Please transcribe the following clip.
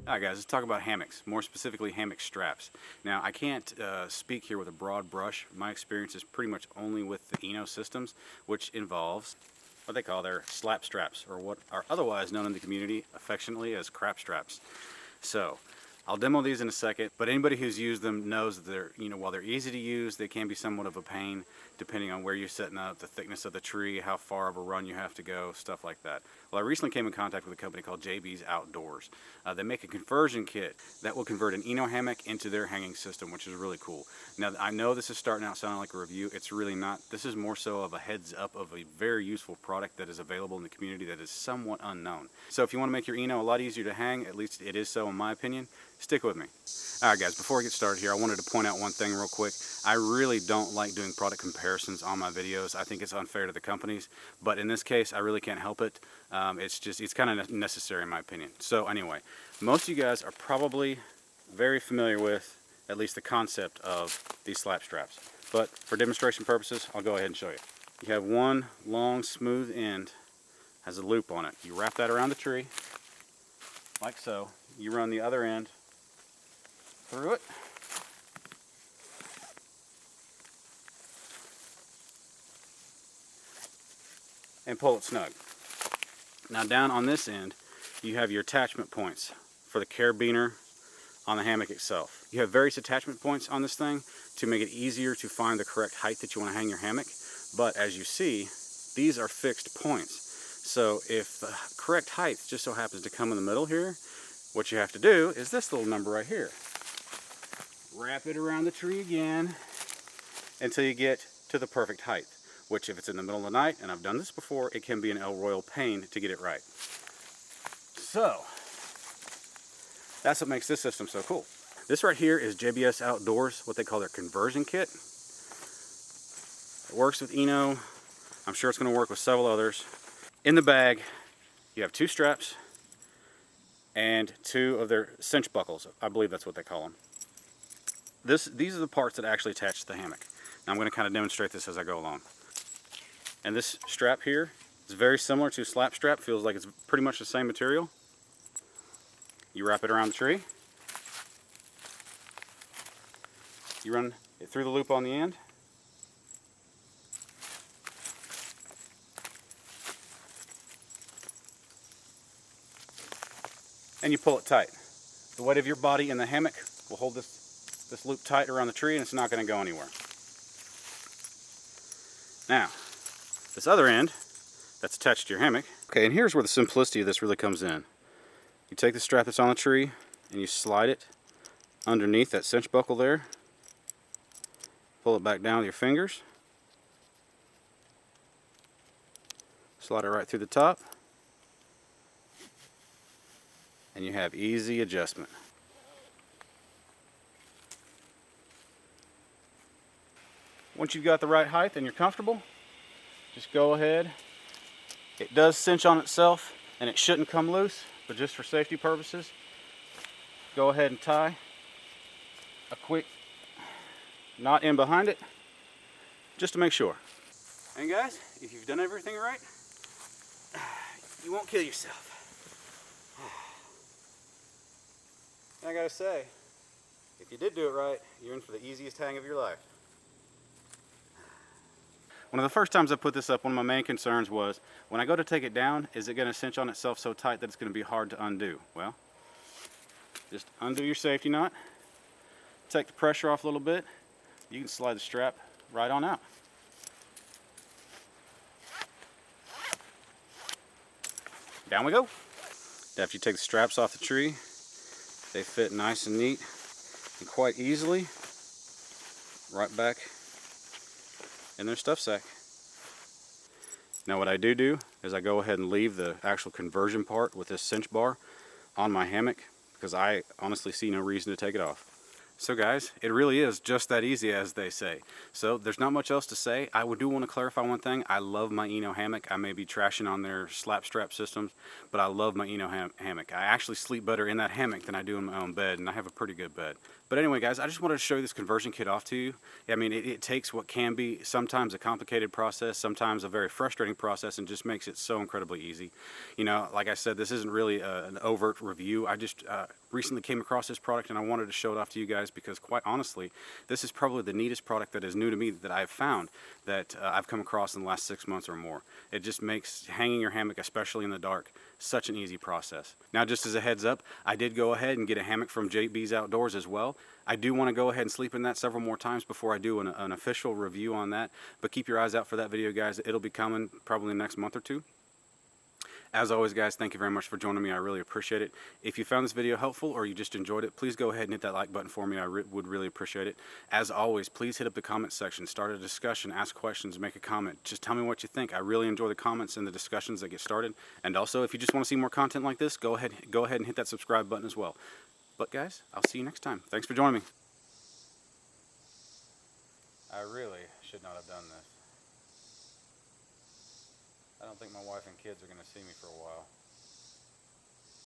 Alright guys, let's talk about hammocks, more specifically hammock straps. Now I can't speak here with a broad brush. My experience is pretty much only with the Eno systems, which involves what they call their slap straps, or what are otherwise known in the community affectionately as crap straps. So I'll demo these in a second, but anybody who's used them knows that they're, while they're easy to use, they can be somewhat of a pain depending on where you're setting up, the thickness of the tree, how far of a run you have to go, stuff like that. Well, I recently came in contact with a company called JB's Outdoors. They make a conversion kit that will convert an Eno hammock into their hanging system, which is really cool. Now, I know this is starting out sounding like a review. It's really not. This is more so of a heads up of a very useful product that is available in the community that is somewhat unknown. So if you want to make your Eno a lot easier to hang, at least it is so in my opinion, stick with me. Alright guys, before I get started here, I wanted to point out one thing real quick. I really don't like doing product comparisons on my videos. I think it's unfair to the companies, but in this case, I really can't help it. It's kind of necessary in my opinion. So anyway, most of you guys are probably very familiar with at least the concept of these slap straps. But for demonstration purposes, I'll go ahead and show you. You have one long, smooth end, has a loop on it. You wrap that around the tree, like so. You run the other end through it. And pull it snug. Now down on this end, you have your attachment points for the carabiner on the hammock itself. You have various attachment points on this thing to make it easier to find the correct height that you want to hang your hammock. But as you see, these are fixed points. So if the correct height just so happens to come in the middle here, what you have to do is this little number right here. Wrap it around the tree again until you get to the perfect height, which if it's in the middle of the night, and I've done this before, it can be an El Royal pain to get it right. So that's what makes this system so cool. This right here is JBS Outdoors, what they call their conversion kit. It works with Eno. I'm sure it's going to work with several others. In the bag, you have two straps and two of their cinch buckles. I believe that's what they call them. These are the parts that actually attach to the hammock. Now I'm going to kind of demonstrate this as I go along. And this strap here is very similar to a slap strap. Feels like it's pretty much the same material. You wrap it around the tree. You run it through the loop on the end. And you pull it tight. The weight of your body in the hammock will hold this loop tight around the tree, and it's not going to go anywhere. Now, this other end that's attached to your hammock. Okay, and here's where the simplicity of this really comes in. You take the strap that's on the tree and you slide it underneath that cinch buckle there. Pull it back down with your fingers. Slide it right through the top. And you have easy adjustment. Once you've got the right height and you're comfortable, just go ahead. It does cinch on itself and it shouldn't come loose, but just for safety purposes, go ahead and tie a quick knot in behind it just to make sure. And guys, if you've done everything right, you won't kill yourself. I gotta say, if you did do it right, you're in for the easiest hang of your life. One of the first times I put this up, one of my main concerns was, when I go to take it down, is it going to cinch on itself so tight that it's going to be hard to undo? Well, just undo your safety knot, take the pressure off a little bit, you can slide the strap right on out. Down we go. After you take the straps off the tree, they fit nice and neat and quite easily right back in their stuff sack. Now what I do is I go ahead and leave the actual conversion part with this cinch bar on my hammock because I honestly see no reason to take it off. So guys, it really is just that easy, as they say. So there's not much else to say. I do want to clarify one thing. I love my Eno hammock. I may be trashing on their slap strap systems, but I love my Eno hammock. I actually sleep better in that hammock than I do in my own bed, and I have a pretty good bed. But anyway, guys, I just wanted to show you this conversion kit off to you. I mean, it takes what can be sometimes a complicated process, sometimes a very frustrating process, and just makes it so incredibly easy. You know, like I said, this isn't really an overt review. I just recently came across this product and I wanted to show it off to you guys because quite honestly, this is probably the neatest product that is new to me that I've found that I've come across in the last 6 months or more. It just makes hanging your hammock, especially in the dark, such an easy process. Now, just as a heads up, I did go ahead and get a hammock from JB's Outdoors as well. I do want to go ahead and sleep in that several more times before I do an official review on that, but keep your eyes out for that video, guys. It'll be coming probably in the next month or two. As always, guys, thank you very much for joining me. I really appreciate it. If you found this video helpful or you just enjoyed it, please go ahead and hit that like button for me. I would really appreciate it. As always, please hit up the comment section, start a discussion, ask questions, make a comment. Just tell me what you think. I really enjoy the comments and the discussions that get started. And also, if you just want to see more content like this, go ahead and hit that subscribe button as well. But guys, I'll see you next time. Thanks for joining me. I really should not have done this. I don't think my wife and kids are going to see me for a while.